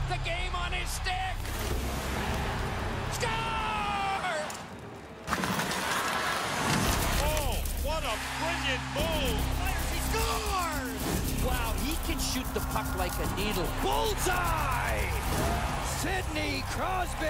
the game on his stick. Score! Oh, what a brilliant move. He scores! Wow, he can shoot the puck like a needle. Bullseye! Sidney Crosby!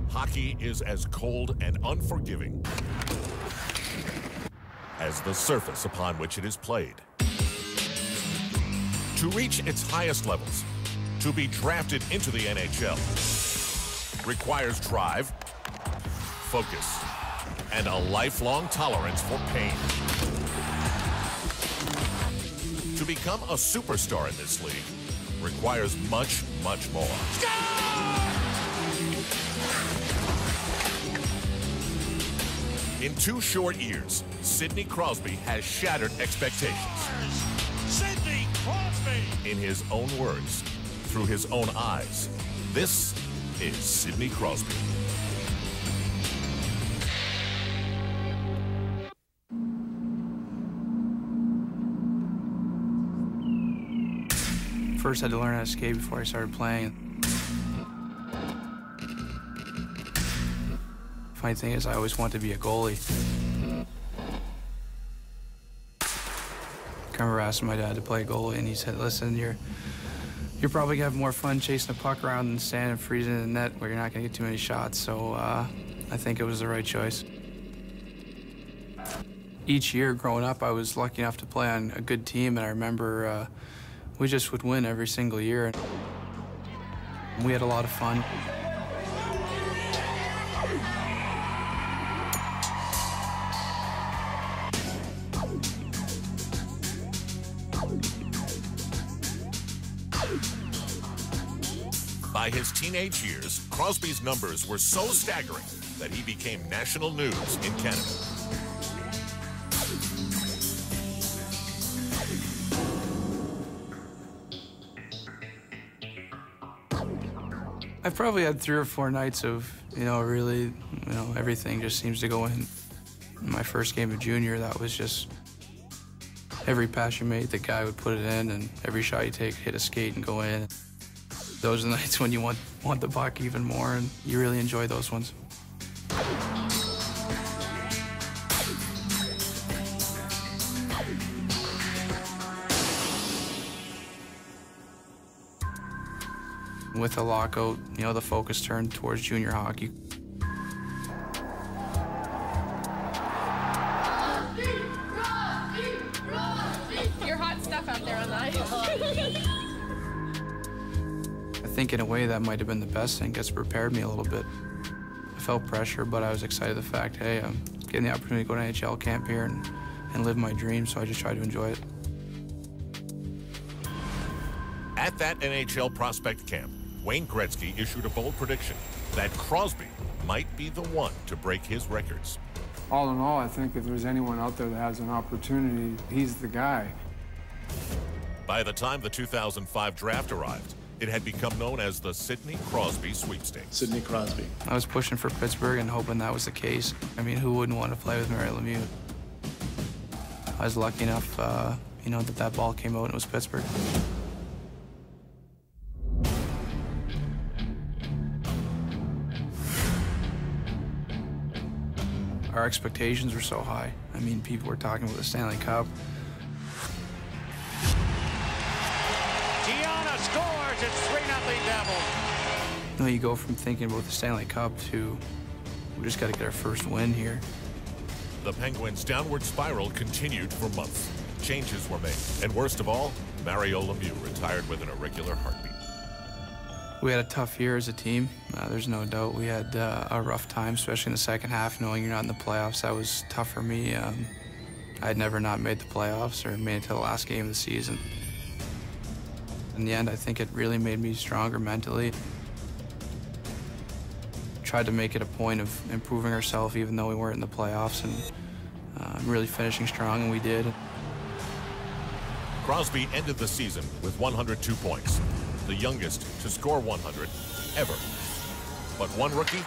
Hockey is as cold and unforgiving as the surface upon which it is played. To reach its highest levels, to be drafted into the NHL, requires drive, focus, and a lifelong tolerance for pain. To become a superstar in this league requires much, much more. In 2 short years, Sidney Crosby has shattered expectations. Sidney Crosby! In his own words, through his own eyes, this is Sidney Crosby. First, I had to learn how to skate before I started playing. Funny thing is, I always wanted to be a goalie. I remember asking my dad to play goalie, and he said, listen, you're probably gonna have more fun chasing a puck around than standing and freezing in the net where you're not gonna get too many shots. So I think it was the right choice. Each year growing up, I was lucky enough to play on a good team, and I remember we just would win every single year. We had a lot of fun. By his teenage years, Crosby's numbers were so staggering that he became national news in Canada. I've probably had 3 or 4 nights of, really, everything just seems to go in. My first game of junior, that was just every pass you made, the guy would put it in, and every shot you take, hit a skate and go in. Those are the nights when you want the puck even more, and you really enjoy those ones. With the lockout, the focus turned towards junior hockey. You're hot stuff out there on the ice. I think in a way that might have been the best thing, because it prepared me a little bit. I felt pressure, but I was excited the fact, hey, I'm getting the opportunity to go to NHL camp here and live my dream, so I just tried to enjoy it. At that NHL prospect camp, Wayne Gretzky issued a bold prediction that Crosby might be the one to break his records. All in all, I think if there's anyone out there that has an opportunity, he's the guy. By the time the 2005 draft arrived, it had become known as the Sidney Crosby sweepstakes. Sidney Crosby. I was pushing for Pittsburgh and hoping that was the case. I mean, who wouldn't want to play with Mario Lemieux? I was lucky enough, that ball came out and it was Pittsburgh. Our expectations were so high. I mean, people were talking about the Stanley Cup. Scores, it's 3-0 Devils. You go from thinking about the Stanley Cup to, we just got to get our first win here. The Penguins' downward spiral continued for months. Changes were made, and worst of all, Mario Lemieux retired with an irregular heartbeat. We had a tough year as a team. There's no doubt we had a rough time, especially in the second half, knowing you're not in the playoffs. That was tough for me. I had never not made the playoffs or made it to the last game of the season. In the end, I think it really made me stronger mentally. Tried to make it a point of improving ourselves even though we weren't in the playoffs, and really finishing strong, and we did. Crosby ended the season with 102 points. the youngest to score 100 ever. But one rookie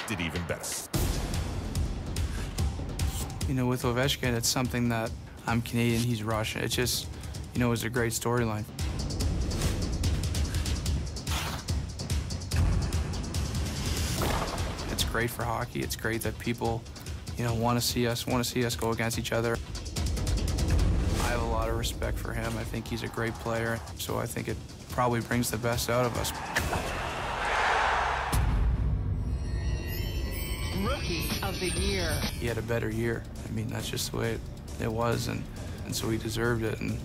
did even better. You know, with Ovechkin, it's something that I'm Canadian, he's Russian. It just, you know, it was a great storyline. It's great for hockey. It's great that people, you know, want to see us go against each other. I have a lot of respect for him. I think he's a great player, so I think it probably brings the best out of us. Rookie of the year. He had a better year. I mean, that's just the way it was, and so he deserved it. And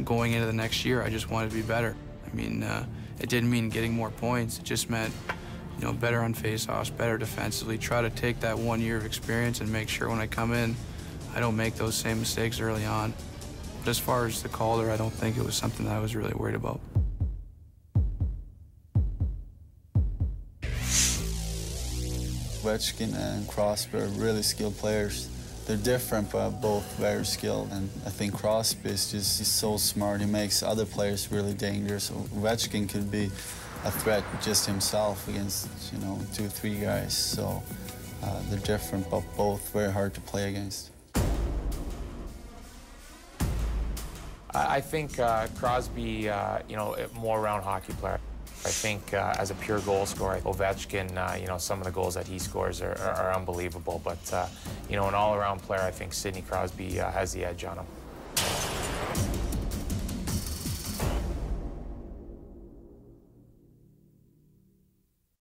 going into the next year, I just wanted to be better. I mean, it didn't mean getting more points. It just meant, you know, better on face-offs, better defensively. Try to take that 1 year of experience and make sure when I come in, I don't make those same mistakes early on. But as far as the Calder, I don't think it was something that I was really worried about. Ovechkin and Crosby are really skilled players. They're different, but both very skilled. And I think Crosby is just, he's so smart. He makes other players really dangerous. So Ovechkin could be a threat just himself against, you know, 2 or 3 guys. So they're different, but both very hard to play against. I think Crosby, you know, more around hockey player. I think as a pure goal scorer, Ovechkin, you know, some of the goals that he scores are unbelievable. But, you know, an all-around player, I think Sidney Crosby has the edge on him.